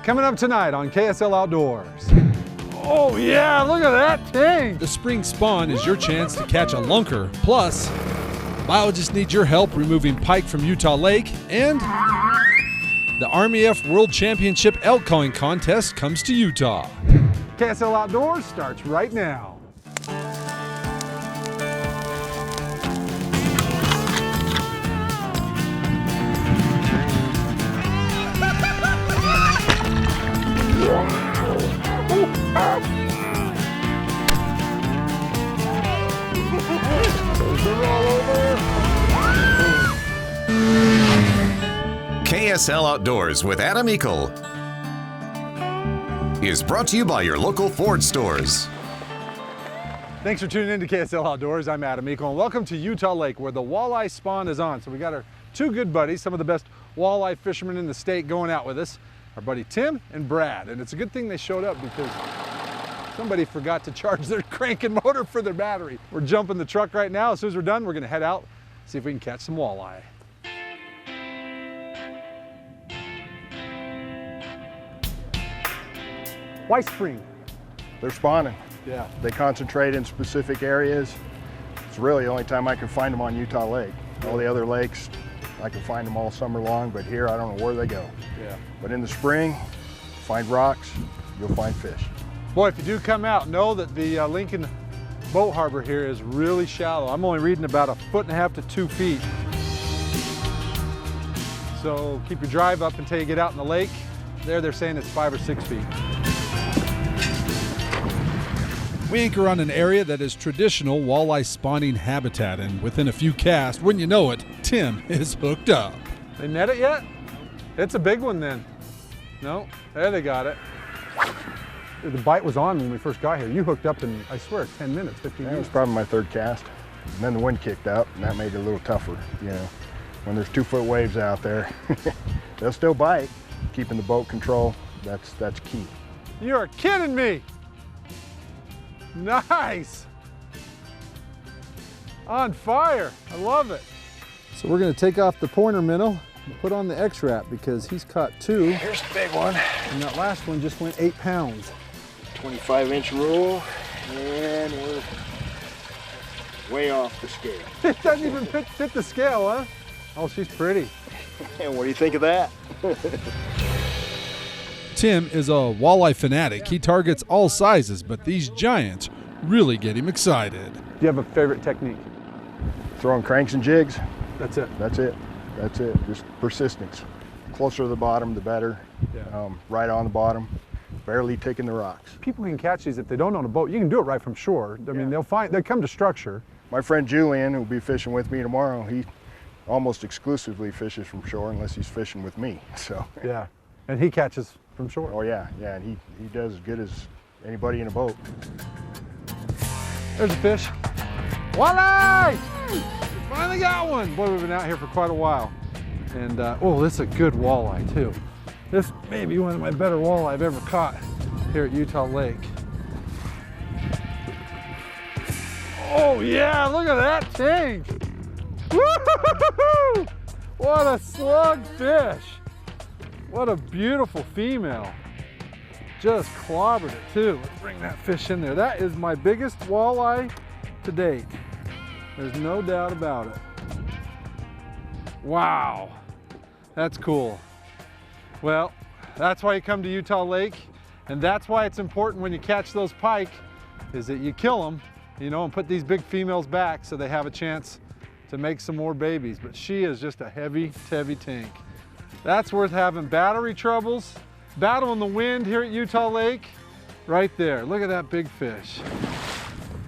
Coming up tonight on KSL Outdoors. Oh yeah, look at that tank! The spring spawn is your chance to catch a lunker. Plus, biologists need your help removing pike from Utah Lake, and the Army F World Championship elk calling contest comes to Utah. KSL Outdoors starts right now. KSL Outdoors with Adam Eakle is brought to you by your local Ford stores. Thanks for tuning in to KSL Outdoors. I'm Adam Eakle, and welcome to Utah Lake, where the walleye spawn is on. So we got our two good buddies, some of the best walleye fishermen in the state, going out with us. Our buddy Tim and Brad, and it's a good thing they showed up because somebody forgot to charge their crank and motor for their battery. We're jumping the truck right now. As soon as we're done, we're gonna head out, see if we can catch some walleye. Why spring? They're spawning. Yeah. They concentrate in specific areas. It's really the only time I can find them on Utah Lake. All the other lakes, I can find them all summer long, but here I don't know where they go. Yeah. But in the spring, find rocks, you'll find fish. Boy, if you do come out, know that the Lincoln Boat Harbor here is really shallow. I'm only reading about 1.5 to 2 feet. So keep your drive up until you get out in the lake. There they're saying it's 5 or 6 feet. We anchor on an area that is traditional walleye spawning habitat, and within a few casts, wouldn't you know it, Tim is hooked up. They net it yet? It's a big one then. No, there they got it. The bite was on when we first got here. You hooked up in, I swear, 10 minutes, 15 That minutes. was probably my third cast. And then the wind kicked up, and that made it a little tougher, you know. When there's 2-foot waves out there, they'll still bite. Keeping the boat control, that's key. You're kidding me. Nice. On fire, I love it. So we're gonna take off the pointer minnow and put on the X-Wrap because he's caught 2. Here's the big one. And that last one just went 8 pounds. 25-inch rule, and we're way off the scale. It doesn't even fit the scale, huh? Oh, she's pretty. And what do you think of that? Tim is a walleye fanatic. He targets all sizes, but these giants really get him excited. Do you have a favorite technique? Throwing cranks and jigs. That's it. That's it. That's it. Just persistence. Closer to the bottom, the better. Yeah. Right on the bottom, barely taking the rocks. People can catch these if they don't own a boat. You can do it right from shore. I mean, they'll come to structure. My friend Julian, who'll be fishing with me tomorrow, he almost exclusively fishes from shore unless he's fishing with me. So. Yeah, and he catches from shore. Oh yeah, and he does as good as anybody in a boat. There's a fish. Walleye! We finally got one. Boy, we've been out here for quite a while. And, oh, this is a good walleye too. This may be one of my better walleye I've ever caught here at Utah Lake. Oh yeah, look at that tank. Woo-hoo-hoo-hoo! What a slug fish. What a beautiful female. Just clobbered it too. Let's bring that fish in there. That is my biggest walleye to date. There's no doubt about it. Wow, that's cool. Well, that's why you come to Utah Lake, and that's why it's important when you catch those pike, is that you kill them, you know, and put these big females back so they have a chance to make some more babies. But she is just a heavy, heavy tank. That's worth having. Battery troubles, battle in the wind here at Utah Lake, right there. Look at that big fish.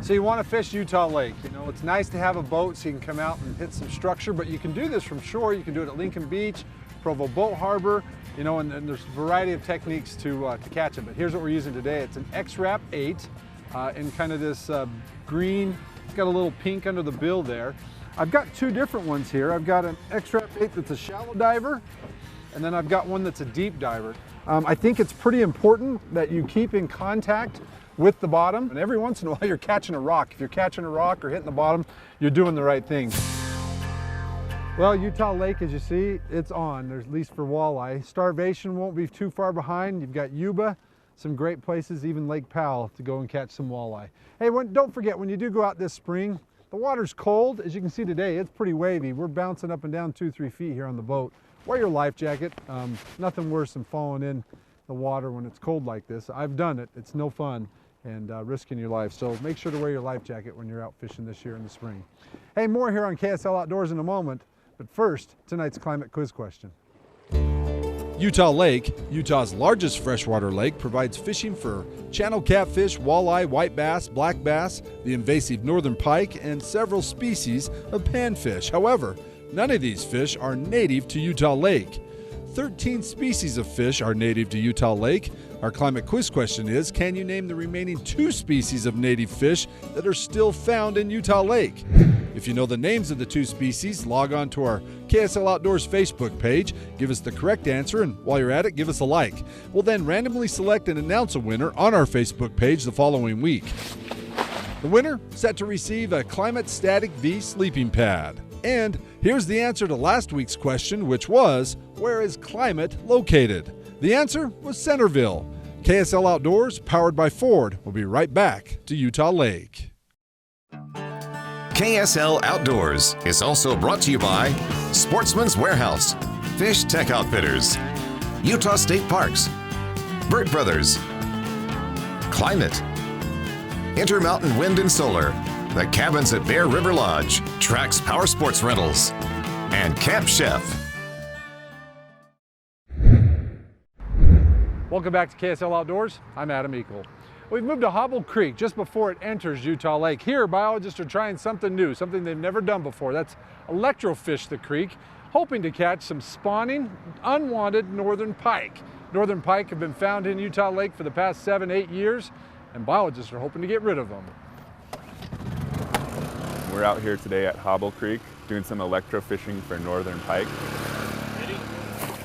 So you want to fish Utah Lake. You know, it's nice to have a boat so you can come out and hit some structure, but you can do this from shore. You can do it at Lincoln Beach, Provo Boat Harbor, you know, and there's a variety of techniques to catch them. But here's what we're using today. It's an X-Wrap 8 in kind of this green. It's got a little pink under the bill there. I've got 2 different ones here. I've got an X-Wrap 8 that's a shallow diver, and then I've got one that's a deep diver. I think it's pretty important that you keep in contact with the bottom, and every once in a while you're catching a rock. If you're catching a rock or hitting the bottom, you're doing the right thing. Well, Utah Lake, as you see, it's on. There's at least for walleye. Starvation won't be too far behind. You've got Yuba, some great places, even Lake Powell to go and catch some walleye. Hey, don't forget, when you do go out this spring, the water's cold. As you can see today, it's pretty wavy. We're bouncing up and down 2-3 feet here on the boat. Wear your life jacket. Nothing worse than falling in the water when it's cold like this. I've done it. It's no fun, and risking your life. So make sure to wear your life jacket when you're out fishing this year in the spring. Hey, more here on KSL Outdoors in a moment. But first, tonight's climate quiz question. Utah Lake, Utah's largest freshwater lake, provides fishing for channel catfish, walleye, white bass, black bass, the invasive northern pike, and several species of panfish. However, none of these fish are native to Utah Lake. 13 species of fish are native to Utah Lake. Our climate quiz question is, can you name the remaining 2 species of native fish that are still found in Utah Lake? If you know the names of the 2 species, log on to our KSL Outdoors Facebook page, give us the correct answer, and while you're at it, give us a like. We'll then randomly select and announce a winner on our Facebook page the following week. The winner set to receive a Climate Static V sleeping pad. And here's the answer to last week's question, which was, where is Climate located? The answer was Centerville. KSL Outdoors, powered by Ford, will be right back to Utah Lake. KSL Outdoors is also brought to you by Sportsman's Warehouse, Fish Tech Outfitters, Utah State Parks, Burt Brothers, Climate, Intermountain Wind and Solar, the Cabins at Bear River Lodge, Trax Power Sports Rentals, and Camp Chef. Welcome back to KSL Outdoors. I'm Adam Eakle. We've moved to Hobble Creek just before it enters Utah Lake. Here, biologists are trying something new, something they've never done before. That's electrofish the creek, hoping to catch some spawning, unwanted northern pike. Northern pike have been found in Utah Lake for the past 7-8 years, and biologists are hoping to get rid of them. We're out here today at Hobble Creek doing some electrofishing for northern pike. Ready?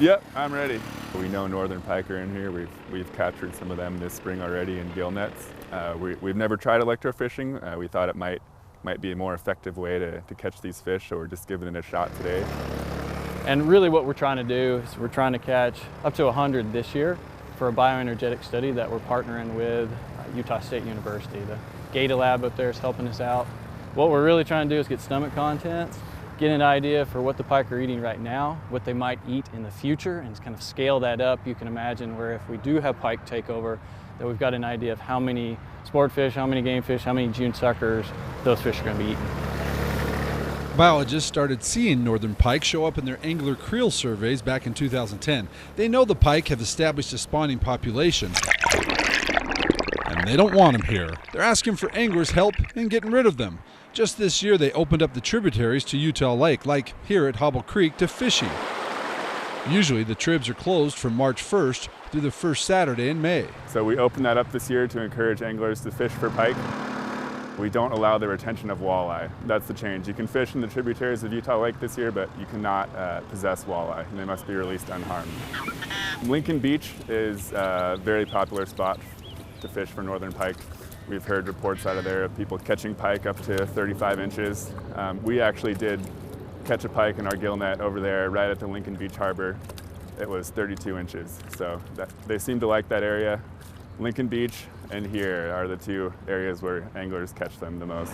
Yep, I'm ready. We know northern pike are in here. We've captured some of them this spring already in gill nets. We've never tried electrofishing. We thought it might be a more effective way to catch these fish, so we're just giving it a shot today. And really what we're trying to do is we're trying to catch up to 100 this year for a bioenergetic study that we're partnering with Utah State University. The Gata lab up there is helping us out. What we're really trying to do is get stomach contents, get an idea for what the pike are eating right now, what they might eat in the future, and kind of scale that up. You can imagine where if we do have pike take over, that we've got an idea of how many sport fish, how many game fish, how many June suckers those fish are going to be eating. Biologists started seeing northern pike show up in their angler creel surveys back in 2010. They know the pike have established a spawning population, and they don't want them here. They're asking for anglers' help in getting rid of them. Just this year, they opened up the tributaries to Utah Lake, like here at Hobble Creek, to fishing. Usually, the tribs are closed from March 1st through the first Saturday in May. So we opened that up this year to encourage anglers to fish for pike. We don't allow the retention of walleye. That's the change. You can fish in the tributaries of Utah Lake this year, but you cannot possess walleye, and they must be released unharmed. Lincoln Beach is a very popular spot to fish for northern pike. We've heard reports out of there of people catching pike up to 35 inches. We actually did catch a pike in our gill net over there right at the Lincoln Beach Harbor. It was 32 inches, so they seem to like that area. Lincoln Beach and here are the 2 areas where anglers catch them the most.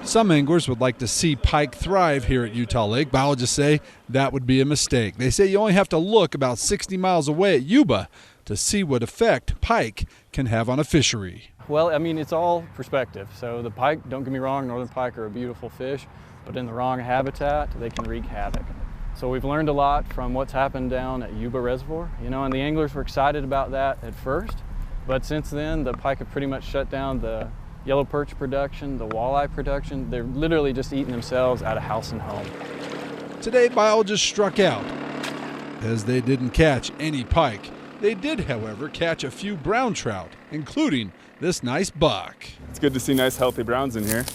Some anglers would like to see pike thrive here at Utah Lake. Biologists say that would be a mistake. They say you only have to look about 60 miles away at Yuba to see what effect pike can have on a fishery. Well, I mean, it's all perspective. So the pike, don't get me wrong, northern pike are a beautiful fish, but in the wrong habitat, they can wreak havoc. So we've learned a lot from what's happened down at Yuba Reservoir, and the anglers were excited about that at first, but since then, the pike have pretty much shut down the yellow perch production, the walleye production. They're literally just eating themselves out of house and home. Today, biologists struck out as they didn't catch any pike. They did, however, catch a few brown trout, including this nice buck. It's good to see nice healthy browns in here.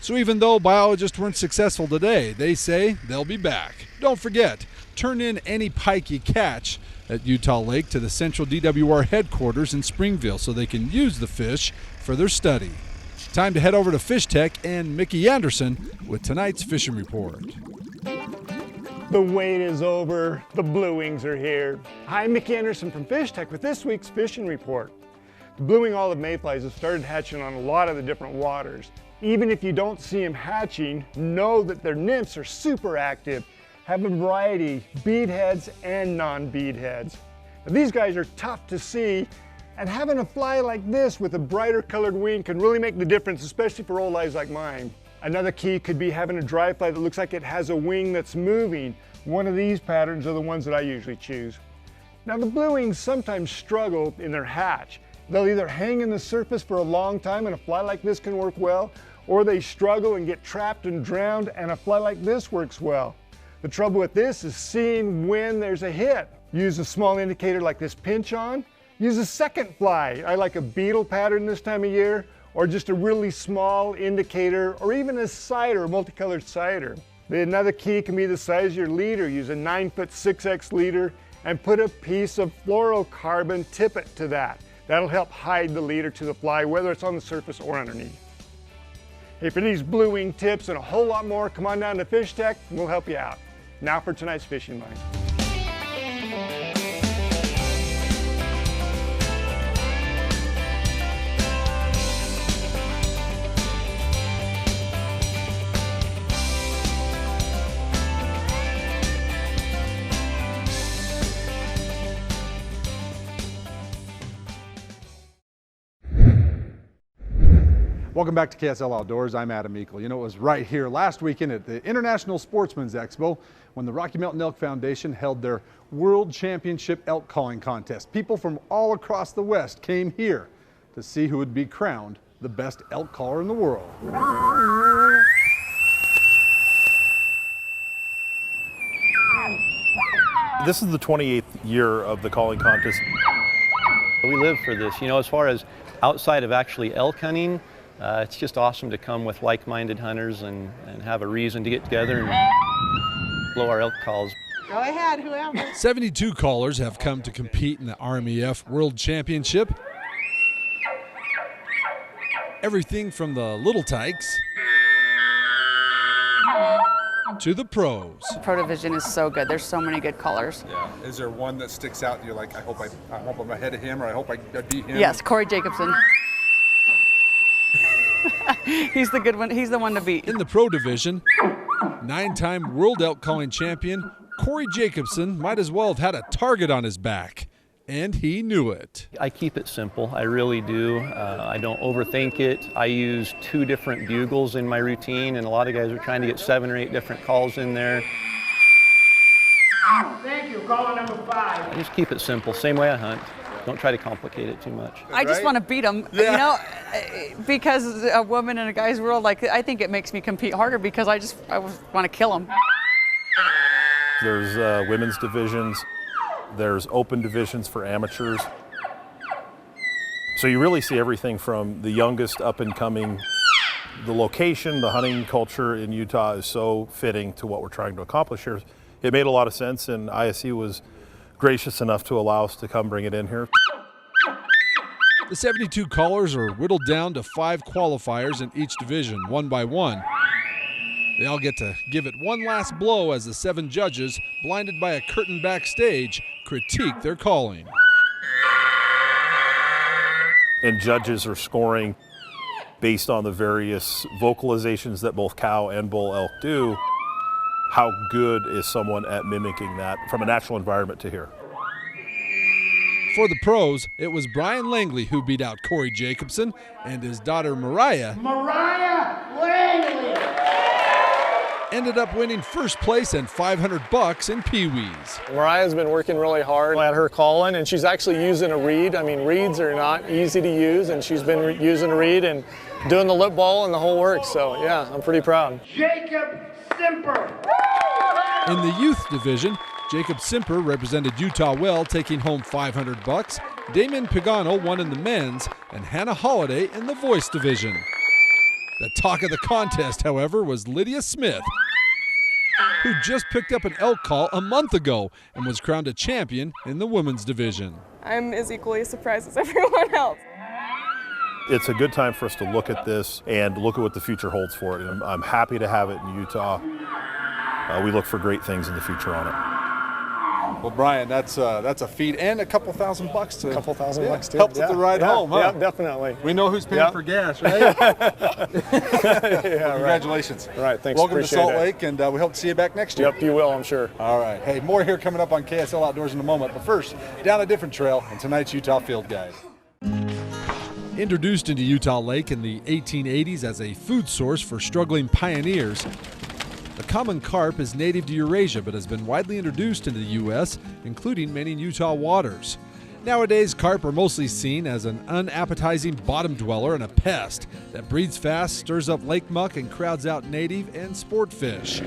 So even though biologists weren't successful today, they say they'll be back. Don't forget, turn in any pike you catch at Utah Lake to the Central DWR headquarters in Springville so they can use the fish for their study. Time to head over to Fish Tech and Mickey Anderson with tonight's fishing report. The wait is over, the blue wings are here. Hi, I'm Mickey Anderson from Fish Tech with this week's fishing report. The blue wing olive mayflies have started hatching on a lot of the different waters. Even if you don't see them hatching, know that their nymphs are super active, have a variety, bead heads and non-bead heads. Now, these guys are tough to see, and having a fly like this with a brighter colored wing can really make the difference, especially for old eyes like mine. Another key could be having a dry fly that looks like it has a wing that's moving. One of these patterns are the ones that I usually choose. Now the blue wings sometimes struggle in their hatch. They'll either hang in the surface for a long time and a fly like this can work well, or they struggle and get trapped and drowned and a fly like this works well. The trouble with this is seeing when there's a hit. Use a small indicator like this pinch on. Use a second fly. I like a beetle pattern this time of year, or just a really small indicator, or even a cider, a multicolored cider. Another key can be the size of your leader. Use a 9-foot 6X leader and put a piece of fluorocarbon tippet to that. That'll help hide the leader to the fly, whether it's on the surface or underneath. Hey, for these blue wing tips and a whole lot more, come on down to Fish Tech and we'll help you out. Now for tonight's fishing line. Welcome back to KSL Outdoors. I'm Adam Eakle. You know, it was right here last weekend at the International Sportsman's Expo when the Rocky Mountain Elk Foundation held their World Championship Elk Calling Contest. People from all across the West came here to see who would be crowned the best elk caller in the world. This is the 28th year of the calling contest. We live for this, you know, as far as outside of actually elk hunting, it's just awesome to come with like-minded hunters and have a reason to get together and blow our elk calls. Go ahead, whoever. 72 callers have come to compete in the RMEF World Championship. Everything from the little tykes to the pros. Pro division is so good. There's so many good callers. Yeah. Is there one that sticks out and you're like, I hope I'm ahead of him, or I hope I beat him? Yes, Corey Jacobson. He's the good one. He's the one to beat. In the pro division, 9-time world elk calling champion Corey Jacobson might as well have had a target on his back, and he knew it. I keep it simple, I really do. I don't overthink it. I use 2 different bugles in my routine, and a lot of guys are trying to get 7 or 8 different calls in there. Thank you, caller number 5. I just keep it simple, same way I hunt. Don't try to complicate it too much. I just want to beat him, you know, because a woman in a guy's world, like, I think it makes me compete harder because I want to kill him. There's women's divisions, there's open divisions for amateurs. So you really see everything from the youngest up and coming. The location, the hunting culture in Utah is so fitting to what we're trying to accomplish here. It made a lot of sense, and ISE was gracious enough to allow us to come bring it in here. The 72 callers are whittled down to 5 qualifiers in each division, one by one. They all get to give it one last blow as the 7 judges, blinded by a curtain backstage, critique their calling. And judges are scoring based on the various vocalizations that both cow and bull elk do. How good is someone at mimicking that from a natural environment to here? For the pros, it was Brian Langley who beat out Corey Jacobson, and his daughter Mariah Langley ended up winning first place and $500 in Pee-wees. Mariah's been working really hard at her calling, and she's actually using a reed. I mean, reeds are not easy to use, and she's been using a reed and doing the lip ball and the whole works. So yeah, I'm pretty proud. Jacob Simper. In the youth division, Jacob Simper represented Utah well, taking home $500. Damon Pagano won in the men's, and Hannah Holiday in the voice division. The talk of the contest, however, was Lydia Smith, who just picked up an elk call a month ago and was crowned a champion in the women's division. I'm as equally surprised as everyone else. It's a good time for us to look at this and look at what the future holds for it. And I'm happy to have it in Utah. we look for great things in the future on it. Well, Brian, that's a feed and a couple $1,000 to $2,000 too. helps with the ride home, huh? Yeah, definitely. We know who's paying Yeah. for gas, right? Yeah, Congratulations. All right, thanks. Welcome to Appreciate Salt it. Lake, and we hope to see you back next year. Yep, you will, I'm sure. All right. Hey, more here coming up on KSL Outdoors in a moment. But first, down a different trail on tonight's Utah Field Guide. Introduced into Utah Lake in the 1880s as a food source for struggling pioneers, the common carp is native to Eurasia but has been widely introduced into the U.S., including many in Utah waters. Nowadays, carp are mostly seen as an unappetizing bottom dweller and a pest that breeds fast, stirs up lake muck, and crowds out native and sport fish.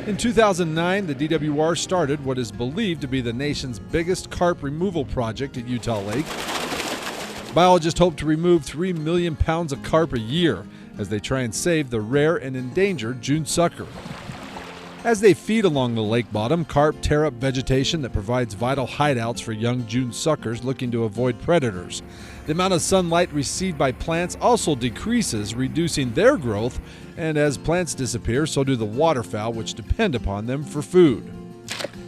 In 2009, the DWR started what is believed to be the nation's biggest carp removal project at Utah Lake. Biologists hope to remove 3 million pounds of carp a year as they try and save the rare and endangered June sucker. As they feed along the lake bottom, carp tear up vegetation that provides vital hideouts for young June suckers looking to avoid predators. The amount of sunlight received by plants also decreases, reducing their growth, and as plants disappear, so do the waterfowl, which depend upon them for food.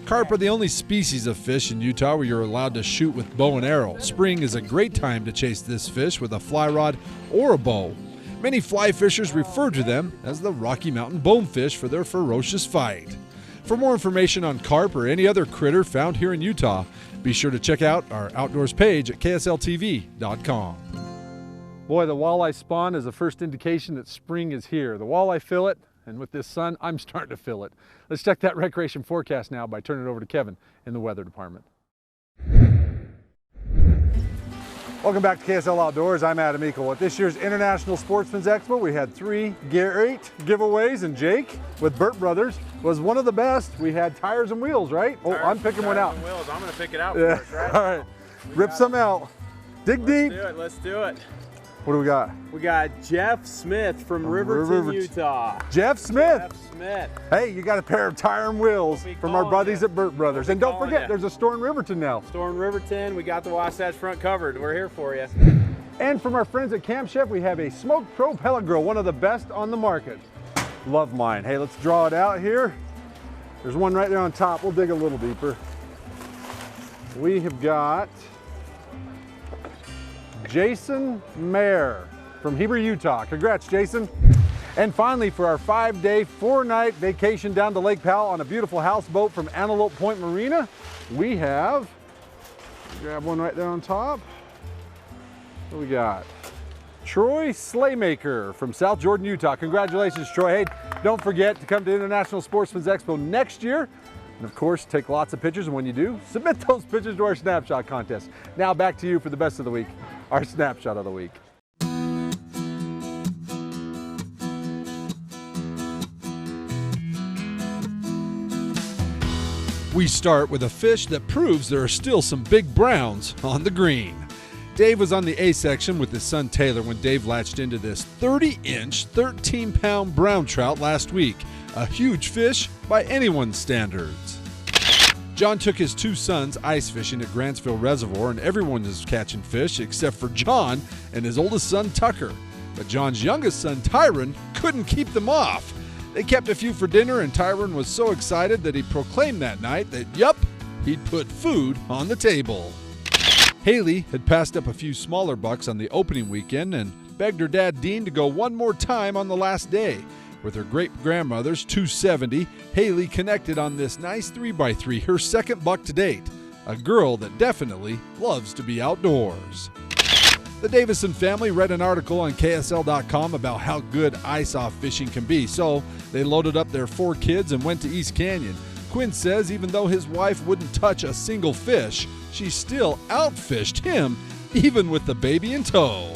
Carp are the only species of fish in Utah where you're allowed to shoot with bow and arrow. Spring is a great time to chase this fish with a fly rod or a bow. Many fly fishers refer to them as the Rocky Mountain bonefish for their ferocious fight. For more information on carp or any other critter found here in Utah, be sure to check out our outdoors page at ksltv.com. Boy, the walleye spawn is the first indication that spring is here. The walleye feel it, and with this sun, I'm starting to feel it. Let's check that recreation forecast now by turning it over to Kevin in the weather department. Welcome back to KSL Outdoors. I'm Adam Eakle. At this year's International Sportsman's Expo, we had great giveaways, and Jake with Burt Brothers was one of the best. We had tires and wheels, right? Oh, I'm picking one out. Wheels. I'm going to pick it out Yeah. first, right? All right. Rip some out. Dig deep. Let's do it. What do we got? We got Jeff Smith from Riverton, Utah. Jeff Smith. Jeff Smith. Hey, you got a pair of tire and wheels from our buddies at Burt Brothers. And don't forget, there's a store in Riverton now. Store in Riverton. We got the Wasatch Front covered. We're here for you. And from our friends at Camp Chef, we have a smoked pro pellet grill, one of the best on the market. Love mine. Hey, let's draw it out here. There's one right there on top. We'll dig a little deeper. We have got Jason Mayer from Heber, Utah. Congrats, Jason. And finally, for our 5-day, 4-night vacation down to Lake Powell on a beautiful houseboat from Antelope Point Marina, we have, grab one right there on top. What do we got? Troy Slaymaker from South Jordan, Utah. Congratulations, Troy. Hey, don't forget to come to International Sportsman's Expo next year. And of course, take lots of pictures, and when you do, submit those pictures to our Snapshot contest. Now back to you for the best of the week, our Snapshot of the Week. We start with a fish that proves there are still some big browns on the green. Dave was on the A section with his son Taylor when Dave latched into this 30-inch, 13-pound brown trout last week. A huge fish by anyone's standards. John took his two sons ice fishing at Grantsville Reservoir, and everyone was catching fish except for John and his oldest son Tucker. But John's youngest son Tyron couldn't keep them off. They kept a few for dinner, and Tyron was so excited that he proclaimed that night that, yup, he'd put food on the table. Haley had passed up a few smaller bucks on the opening weekend and begged her dad Dean to go one more time on the last day. With her great-grandmother's 270, Haley connected on this nice 3x3, her second buck to date. A girl that definitely loves to be outdoors. The Davison family read an article on KSL.com about how good ice-off fishing can be, so they loaded up their 4 kids and went to East Canyon. Quinn says even though his wife wouldn't touch a single fish, she still outfished him, even with the baby in tow.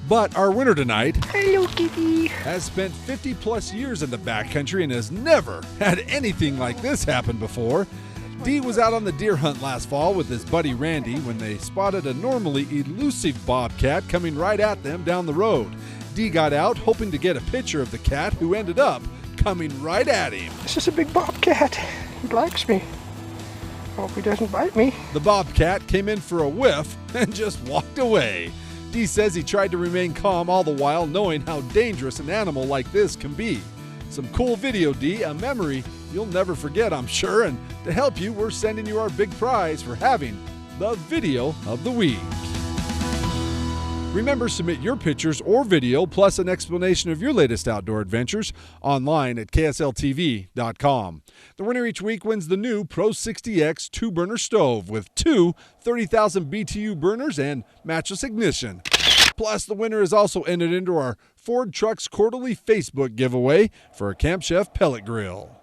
But our winner tonight, hello kitty, has spent 50-plus years in the backcountry and has never had anything like this happen before. Dee was out on the deer hunt last fall with his buddy Randy when they spotted a normally elusive bobcat coming right at them down the road. Dee got out hoping to get a picture of the cat, who ended up coming right at him. This is a big bobcat. He likes me. Hope he doesn't bite me. The bobcat came in for a whiff and just walked away. Dee says he tried to remain calm all the while, knowing how dangerous an animal like this can be. some cool video, D, a memory you'll never forget, I'm sure. And to help you, we're sending you our big prize for having the video of the week. Remember, submit your pictures or video plus an explanation of your latest outdoor adventures online at ksltv.com. The winner each week wins the new Pro 60X 2-burner stove with two 30,000 BTU burners and matchless ignition. Plus, the winner is also entered into our Ford Trucks quarterly Facebook giveaway for a Camp Chef pellet grill.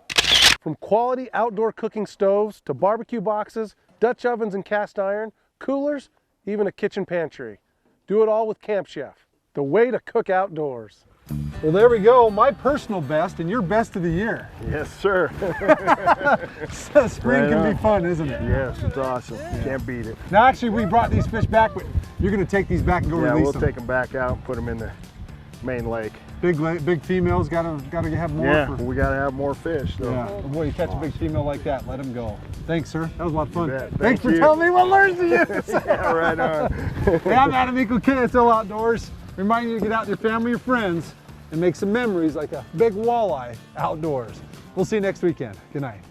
From quality outdoor cooking stoves to barbecue boxes, Dutch ovens and cast iron, coolers, even a kitchen pantry. Do it all with Camp Chef, the way to cook outdoors. Well, there we go, my personal best and your best of the year. Yes, sir. Spring can be fun, isn't it? Yes, it's awesome. Can't beat it. Now, actually, we brought these fish back, but you're going to take these back and go release them. Yeah, we'll take them back out and put them in the main lake. Big females, gotta have more. Yeah, we gotta have more fish. So. Yeah, boy, you catch a big female like that, let them go. Thanks, sir. That was a lot of fun. Thanks for telling me what lures to use. Yeah, right on. Hey, I'm Adam Eakle, KSL Outdoors. Reminding you to get out with your family or friends and make some memories like a big walleye outdoors. We'll see you next weekend. Good night.